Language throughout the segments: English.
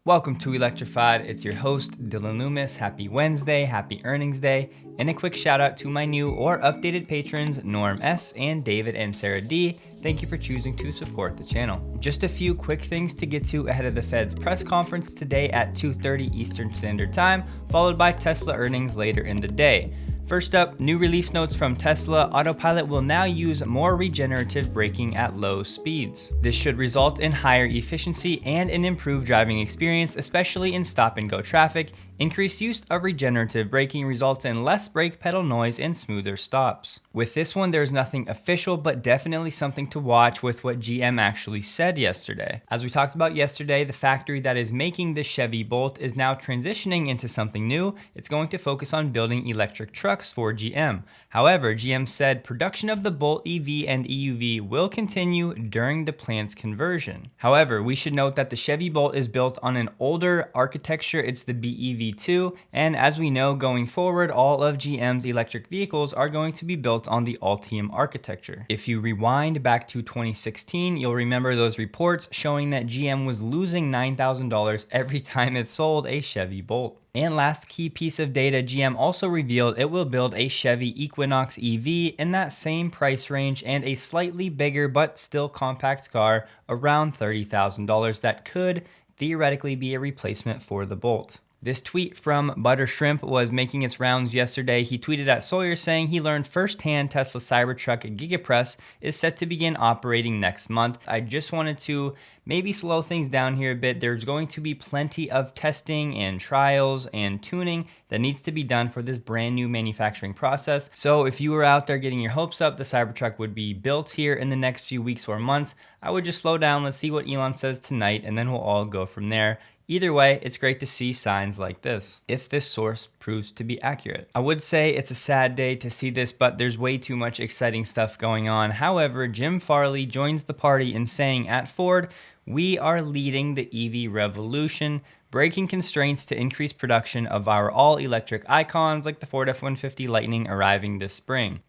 Welcome to Electrified. It's your host, Dylan Loomis. Happy Wednesday, happy earnings day, and a quick shout out to my new or updated patrons, Norm S. and David and Sarah D. Thank you for choosing to support the channel. Just a few quick things to get to ahead of the Fed's press conference today at 2:30 Eastern Standard Time, followed by Tesla earnings later in the day. First up, new release notes from Tesla. Autopilot will now use more regenerative braking at low speeds. This should result in higher efficiency and an improved driving experience, especially in stop-and-go traffic. Increased use of regenerative braking results in less brake pedal noise and smoother stops. With this one, there's nothing official, but definitely something to watch with what GM actually said yesterday. As we talked about yesterday, the factory that is making the Chevy Bolt is now transitioning into something new. It's going to focus on building electric trucks for GM. However, GM said production of the Bolt EV and EUV will continue during the plant's conversion. However, we should note that the Chevy Bolt is built on an older architecture. It's the BEV2, and as we know, going forward, all of GM's electric vehicles are going to be built on the Ultium architecture. If you rewind back to 2016, you'll remember those reports showing that GM was losing $9,000 every time it sold a Chevy Bolt. And last key piece of data, GM also revealed it will build a Chevy Equinox EV in that same price range and a slightly bigger but still compact car around $30,000 that could theoretically be a replacement for the Bolt. This tweet from Butter Shrimp was making its rounds yesterday. He tweeted at Sawyer saying he learned firsthand Tesla Cybertruck Gigapress is set to begin operating next month. I just wanted to maybe slow things down here a bit. There's going to be plenty of testing and trials and tuning that needs to be done for this brand new manufacturing process. So if you were out there getting your hopes up, the Cybertruck would be built here in the next few weeks or months, I would just slow down. Let's see what Elon says tonight, and then we'll all go from there. Either way, it's great to see signs like this, if this source proves to be accurate. I would say it's a sad day to see this, but there's way too much exciting stuff going on. However, Jim Farley joins the party in saying at Ford, we are leading the EV revolution, breaking constraints to increase production of our all-electric icons like the Ford F-150 Lightning arriving this spring.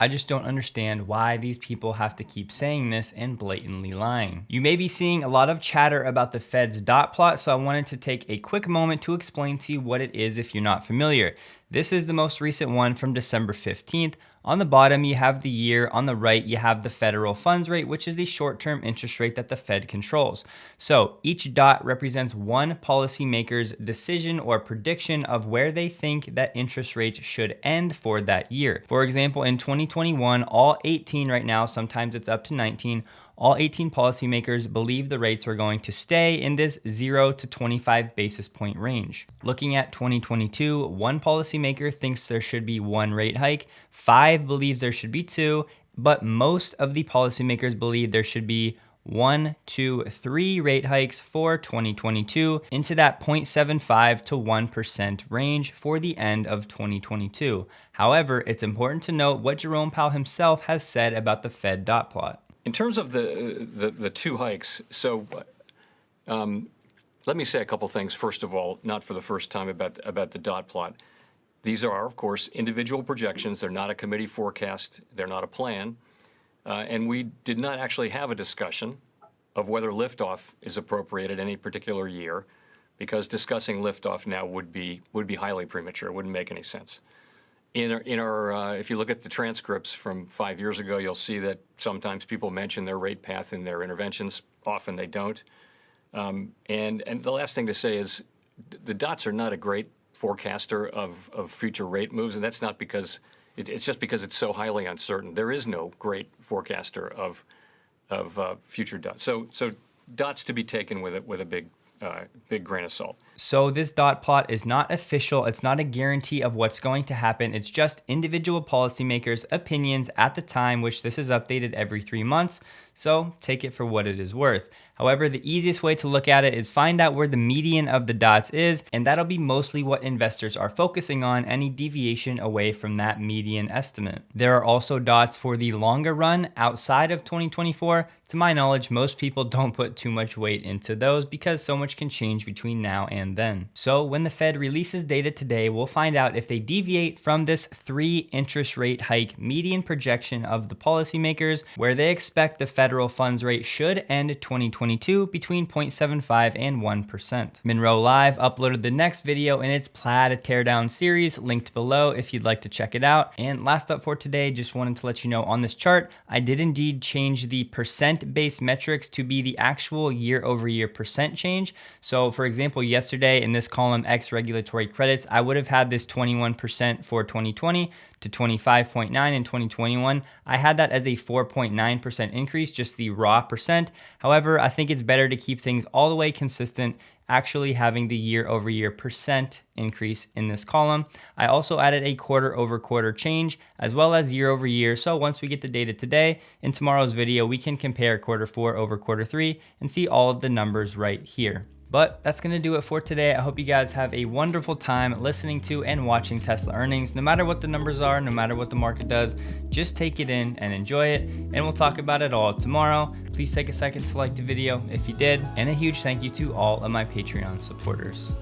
I just don't understand why these people have to keep saying this and blatantly lying. You may be seeing a lot of chatter about the Fed's dot plot, so I wanted to take a quick moment to explain to you what it is if you're not familiar. This is the most recent one from December 15th. On the bottom, you have the year. On the right, you have the federal funds rate, which is the short-term interest rate that the Fed controls. So each dot represents one policymaker's decision or prediction of where they think that interest rate should end for that year. For example, in 2021, all 18 right now, sometimes it's up to 19, all 18 policymakers believe the rates are going to stay in this 0 to 25 basis point range. Looking at 2022, one policymaker thinks there should be one rate hike, 5 believes there should be 2, but most of the policymakers believe there should be 1, 2, 3 rate hikes for 2022 into that 0.75 to 1% range for the end of 2022. However, it's important to note what Jerome Powell himself has said about the Fed dot plot. In terms of the 2 hikes, so let me say a couple things. First of all, not for the first time about the dot plot. These are, of course, individual projections. They're not a committee forecast. They're not a plan. And we did not actually have a discussion of whether liftoff is appropriate at any particular year, because discussing liftoff now would be highly premature. It wouldn't make any sense. In our if you look at the transcripts from 5 years ago, you'll see that sometimes people mention their rate path in their interventions. Often they don't. And the last thing to say is the dots are not a great forecaster of future rate moves, and that's not because it's just because it's so highly uncertain. There is no great forecaster of future dots. So dots to be taken with a big grain of salt. So this dot plot is not official. It's not a guarantee of what's going to happen. It's just individual policymakers' opinions at the time, which this is updated every 3 months. So take it for what it is worth. However, the easiest way to look at it is find out where the median of the dots is, and that'll be mostly what investors are focusing on, any deviation away from that median estimate. There are also dots for the longer run outside of 2024. To my knowledge, most people don't put too much weight into those because so much can change between now and then. So when the Fed releases data today, we'll find out if they deviate from this 3 interest rate hike median projection of the policymakers, where they expect the Fed federal funds rate should end 2022 between 0.75 and 1%. Monroe Live uploaded the next video in its plaid teardown series, linked below if you'd like to check it out. And last up for today, just wanted to let you know on this chart, I did indeed change the percent-based metrics to be the actual year-over-year percent change. So for example, yesterday in this column, X regulatory credits, I would have had this 21% for 2020 to 25.9 in 2021. I had that as a 4.9% increase, just the raw percent. However, I think it's better to keep things all the way consistent, actually having the year-over-year percent increase in this column. I also added a quarter-over-quarter change as well as year-over-year. So once we get the data today, in tomorrow's video, we can compare Q4 over Q3 and see all of the numbers right here. But that's gonna do it for today. I hope you guys have a wonderful time listening to and watching Tesla earnings. No matter what the numbers are, no matter what the market does, just take it in and enjoy it. And we'll talk about it all tomorrow. Please take a second to like the video if you did. And a huge thank you to all of my Patreon supporters.